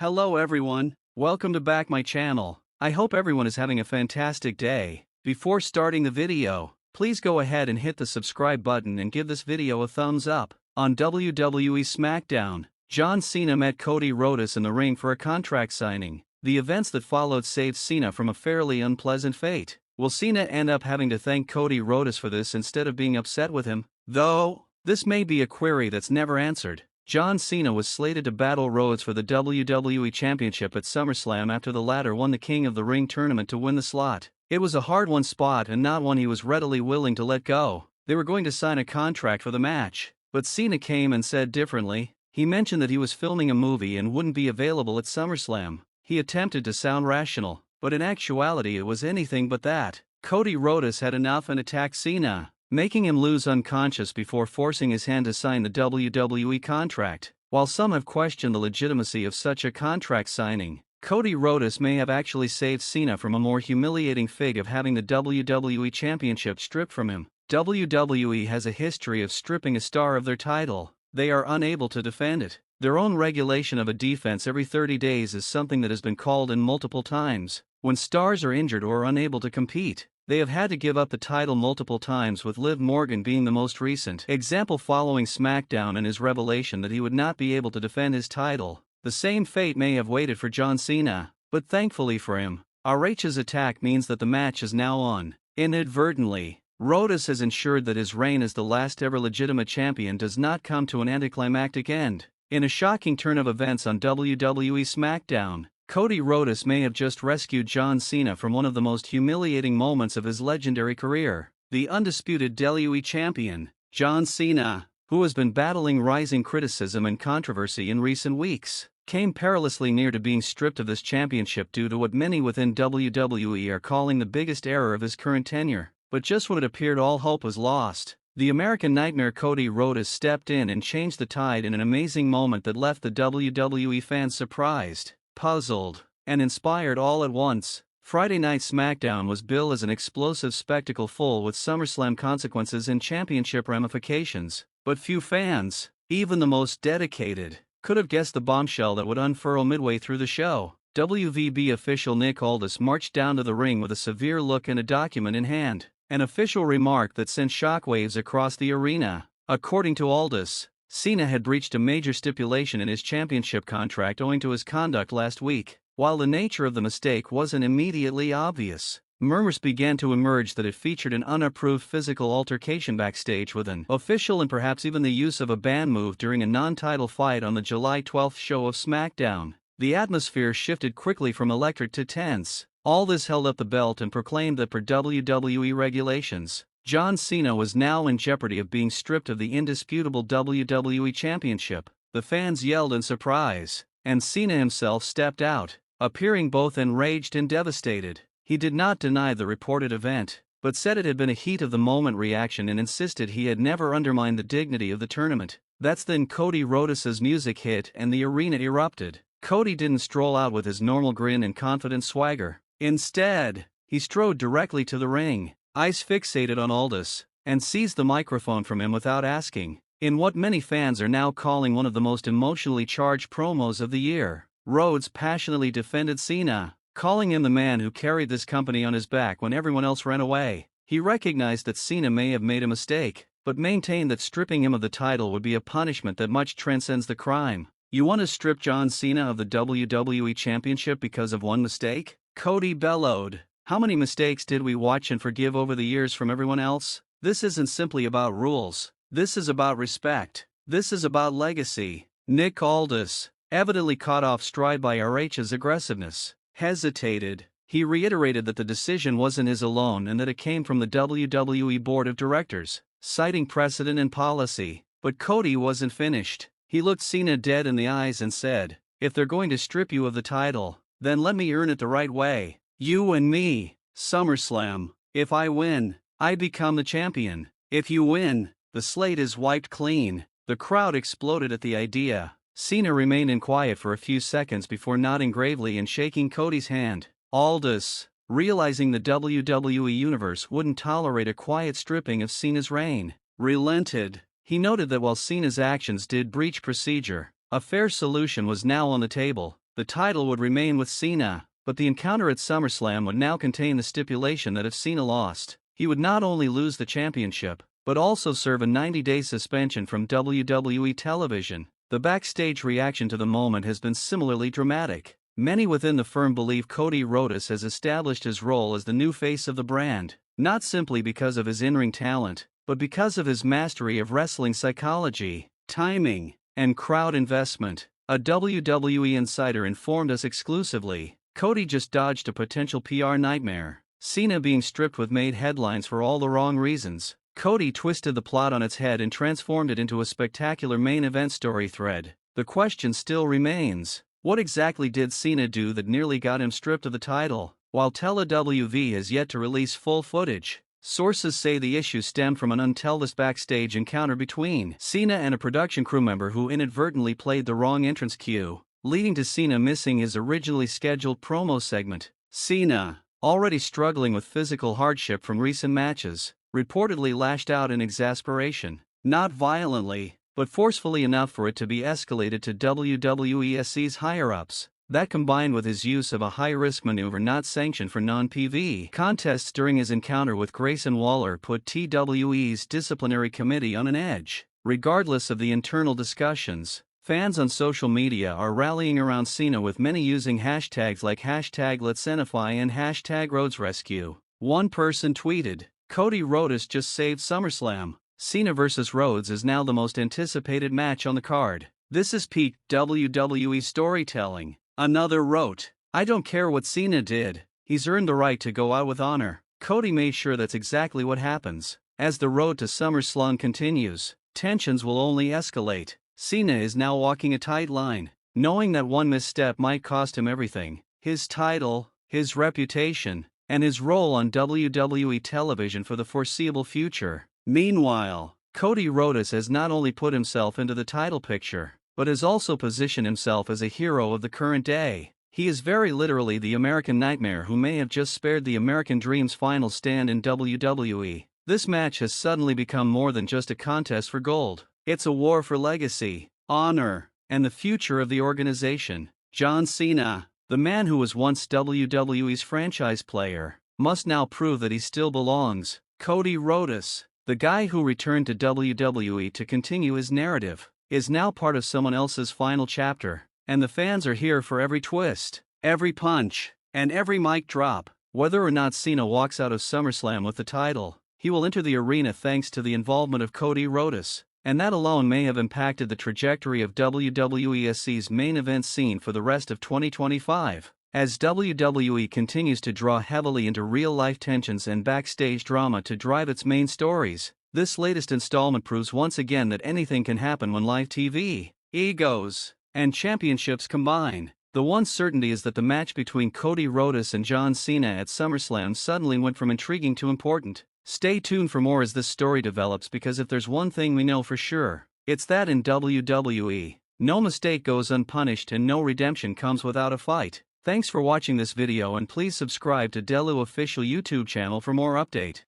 Hello everyone, welcome to back my channel. I hope everyone is having a fantastic day. Before starting the video, please go ahead and hit the subscribe button and give this video a thumbs up. On WWE SmackDown, John Cena met Cody Rhodes in the ring for a contract signing. The events that followed saved Cena from a fairly unpleasant fate. Will Cena end up having to thank Cody Rhodes for this instead of being upset with him? Though, this may be a query that's never answered. John Cena was slated to battle Rhodes for the WWE Championship at SummerSlam after the latter won the King of the Ring tournament to win the slot. It was a hard-won spot and not one he was readily willing to let go. They were going to sign a contract for the match, but Cena came and said differently. He mentioned that he was filming a movie and wouldn't be available at SummerSlam. He attempted to sound rational, but in actuality it was anything but that. Cody Rhodes had enough and attacked Cena, making him lose unconscious before forcing his hand to sign the WWE contract. While some have questioned the legitimacy of such a contract signing, Cody Rhodes may have actually saved Cena from a more humiliating fate of having the WWE Championship stripped from him. WWE has a history of stripping a star of their title. They are unable to defend it. Their own regulation of a defense every 30 days is something that has been called in multiple times. When stars are injured or unable to compete, they have had to give up the title multiple times, with Liv Morgan being the most recent example following SmackDown and his revelation that he would not be able to defend his title. The same fate may have waited for John Cena, but thankfully for him, RH's attack means that the match is now on. Inadvertently, Rhodes has ensured that his reign as the last ever legitimate champion does not come to an anticlimactic end. In a shocking turn of events on WWE SmackDown, Cody Rhodes may have just rescued John Cena from one of the most humiliating moments of his legendary career. The undisputed WWE champion, John Cena, who has been battling rising criticism and controversy in recent weeks, came perilously near to being stripped of this championship due to what many within WWE are calling the biggest error of his current tenure. But just when it appeared all hope was lost, the American Nightmare Cody Rhodes stepped in and changed the tide in an amazing moment that left the WWE fans surprised, puzzled, and inspired all at once. Friday Night SmackDown was billed as an explosive spectacle full with SummerSlam consequences and championship ramifications, but few fans, even the most dedicated, could have guessed the bombshell that would unfurl midway through the show. WVB official Nick Aldis marched down to the ring with a severe look and a document in hand, an official remark that sent shockwaves across the arena. According to Aldis, Cena had breached a major stipulation in his championship contract owing to his conduct last week. While the nature of the mistake wasn't immediately obvious, murmurs began to emerge that it featured an unapproved physical altercation backstage with an official and perhaps even the use of a banned move during a non-title fight on the July 12th show of SmackDown. The atmosphere shifted quickly from electric to tense. Aldis held up the belt and proclaimed that per WWE regulations, John Cena was now in jeopardy of being stripped of the indisputable WWE Championship. The fans yelled in surprise, and Cena himself stepped out, appearing both enraged and devastated. He did not deny the reported event, but said it had been a heat-of-the-moment reaction and insisted he had never undermined the dignity of the tournament. That's then Cody Rhodes' music hit and the arena erupted. Cody didn't stroll out with his normal grin and confident swagger. Instead, he strode directly to the ring, eyes fixated on Aldis, and seized the microphone from him without asking. In what many fans are now calling one of the most emotionally charged promos of the year, Rhodes passionately defended Cena, calling him the man who carried this company on his back when everyone else ran away. He recognized that Cena may have made a mistake, but maintained that stripping him of the title would be a punishment that much transcends the crime. You want to strip John Cena of the WWE Championship because of one mistake? Cody bellowed. How many mistakes did we watch and forgive over the years from everyone else? This isn't simply about rules. This is about respect. This is about legacy. Nick Aldis, evidently caught off stride by RH's aggressiveness, hesitated. He reiterated that the decision wasn't his alone and that it came from the WWE Board of Directors, citing precedent and policy. But Cody wasn't finished. He looked Cena dead in the eyes and said, "If they're going to strip you of the title, then let me earn it the right way. You and me, SummerSlam. If I win, I become the champion. If you win, the slate is wiped clean." The crowd exploded at the idea. Cena remained in quiet for a few seconds before nodding gravely and shaking Cody's hand. Aldis, realizing the WWE Universe wouldn't tolerate a quiet stripping of Cena's reign, relented. He noted that while Cena's actions did breach procedure, a fair solution was now on the table. the title would remain with Cena, but the encounter at SummerSlam would now contain the stipulation that if Cena lost, he would not only lose the championship, but also serve a 90-day suspension from WWE television. The backstage reaction to the moment has been similarly dramatic. Many within the firm believe Cody Rhodes has established his role as the new face of the brand, not simply because of his in-ring talent, but because of his mastery of wrestling psychology, timing, and crowd investment. A WWE insider informed us exclusively, Cody just dodged a potential PR nightmare. Cena being stripped with made headlines for all the wrong reasons. Cody twisted the plot on its head and transformed it into a spectacular main event story thread. The question still remains, what exactly did Cena do that nearly got him stripped of the title? While WWE has yet to release full footage, sources say the issue stemmed from an untold backstage encounter between Cena and a production crew member who inadvertently played the wrong entrance cue, leading to Cena missing his originally scheduled promo segment. Cena, already struggling with physical hardship from recent matches, reportedly lashed out in exasperation, not violently, but forcefully enough for it to be escalated to WWE's higher-ups. That, combined with his use of a high-risk maneuver not sanctioned for non-PV contests during his encounter with Grayson Waller, put TWE's disciplinary committee on an edge. Regardless of the internal discussions, fans on social media are rallying around Cena, with many using hashtags like #Let'sCenify and #RhodesRescue. One person tweeted, "Cody Rhodes just saved SummerSlam. Cena vs. Rhodes is now the most anticipated match on the card. This is peak WWE storytelling." Another wrote, "I don't care what Cena did, he's earned the right to go out with honor." Cody made sure that's exactly what happens. As the road to SummerSlam continues, tensions will only escalate. Cena is now walking a tight line, knowing that one misstep might cost him everything: his title, his reputation, and his role on WWE television for the foreseeable future. Meanwhile, Cody Rhodes has not only put himself into the title picture, but has also positioned himself as a hero of the current day. He is very literally the American Nightmare who may have just spared the American Dream's final stand in WWE. This match has suddenly become more than just a contest for gold. It's a war for legacy, honor, and the future of the organization. John Cena, the man who was once WWE's franchise player, must now prove that he still belongs. Cody Rhodes, the guy who returned to WWE to continue his narrative, is now part of someone else's final chapter, and the fans are here for every twist, every punch, and every mic drop. Whether or not Cena walks out of SummerSlam with the title, he will enter the arena thanks to the involvement of Cody Rhodes, and that alone may have impacted the trajectory of WWE's main event scene for the rest of 2025. As WWE continues to draw heavily into real-life tensions and backstage drama to drive its main stories, this latest installment proves once again that anything can happen when live TV, egos, and championships combine. The one certainty is that the match between Cody Rhodes and John Cena at SummerSlam suddenly went from intriguing to important. Stay tuned for more as this story develops, because if there's one thing we know for sure, it's that in WWE, no mistake goes unpunished and no redemption comes without a fight. Thanks for watching this video, and please subscribe to Delu official YouTube channel for more update.